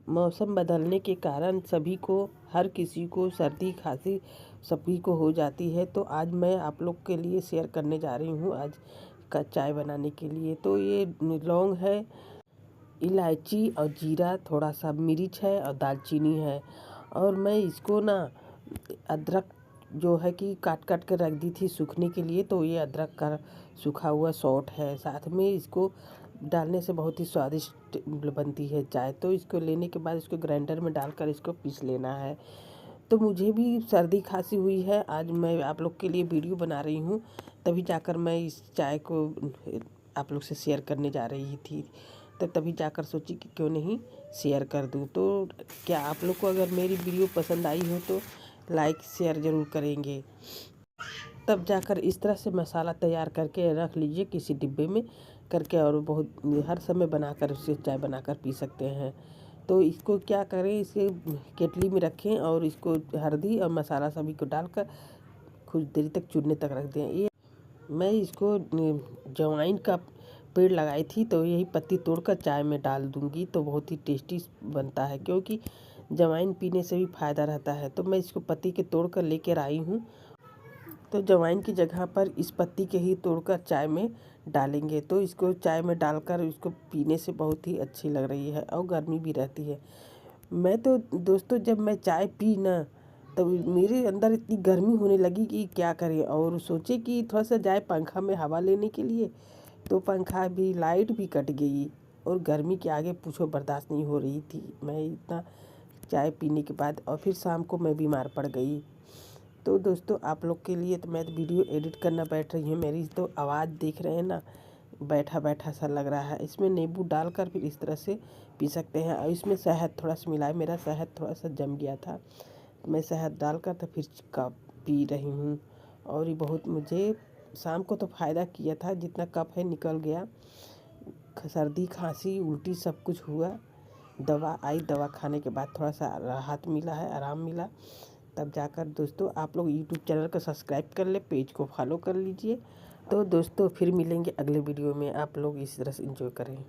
मौसम बदलने के कारण सभी को, हर किसी को सर्दी खांसी सभी को हो जाती है। तो आज मैं आप लोग के लिए शेयर करने जा रही हूँ आज का चाय बनाने के लिए। तो ये लौंग है, इलायची और जीरा, थोड़ा सा मिर्च है और दालचीनी है। और मैं इसको ना अदरक जो है कि काट काट के रख दी थी सूखने के लिए। तो ये अदरक का सूखा हुआ सौंठ है, साथ में इसको डालने से बहुत ही स्वादिष्ट बनती है चाय। तो इसको लेने के बाद इसको ग्राइंडर में डालकर इसको पीस लेना है। तो मुझे भी सर्दी खांसी हुई है, आज मैं आप लोग के लिए वीडियो बना रही हूँ, तभी जाकर मैं इस चाय को आप लोग से शेयर करने जा रही थी। तो तभी जाकर सोची कि क्यों नहीं शेयर कर दूँ। तो क्या आप लोग को अगर मेरी वीडियो पसंद आई हो तो लाइक शेयर ज़रूर करेंगे। तब जाकर इस तरह से मसाला तैयार करके रख लीजिए किसी डिब्बे में करके, और बहुत हर समय बनाकर उससे चाय बनाकर पी सकते हैं। तो इसको क्या करें, इसे केतली में रखें और इसको हल्दी और मसाला सभी को डालकर कुछ देर तक चूरने तक रख दें। ये मैं इसको जवाइन का पेड़ लगाई थी, तो यही पत्ती तोड़कर चाय में डाल दूंगी तो बहुत ही टेस्टी बनता है, क्योंकि जवाइन पीने से भी फ़ायदा रहता है। तो मैं इसको पत्ती के तोड़ कर लेकर आई हूँ। तो जवाइन की जगह पर इस पत्ती के ही तोड़कर चाय में डालेंगे। तो इसको चाय में डालकर इसको पीने से बहुत ही अच्छी लग रही है और गर्मी भी रहती है। मैं तो दोस्तों जब मैं चाय पी ना, तो मेरे अंदर इतनी गर्मी होने लगी कि क्या करें, और सोचे कि थोड़ा सा जाए पंखा में हवा लेने के लिए। तो पंखा भी, लाइट भी कट गई और गर्मी के आगे पूछो बर्दाश्त नहीं हो रही थी मैं इतना चाय पीने के बाद। और फिर शाम को मैं बीमार पड़ गई। तो दोस्तों आप लोग के लिए तो मैं वीडियो एडिट करना बैठ रही हूँ, मेरी तो आवाज़ देख रहे हैं ना, बैठा बैठा सा लग रहा है। इसमें नींबू डालकर फिर इस तरह से पी सकते हैं। और इसमें शहद थोड़ा सा मिलाए, मेरा शहद थोड़ा सा जम गया था, मैं शहद डालकर तो फिर कप पी रही हूँ। और ये बहुत मुझे शाम को तो फ़ायदा किया था, जितना कफ है निकल गया। सर्दी खांसी उल्टी सब कुछ हुआ, दवा आई, दवा खाने के बाद थोड़ा सा राहत मिला है, आराम मिला। तब जाकर दोस्तों आप लोग यूट्यूब चैनल को सब्सक्राइब कर ले, पेज को फॉलो कर लीजिए। तो दोस्तों फिर मिलेंगे अगले वीडियो में, आप लोग इस तरह से एंजॉय करें।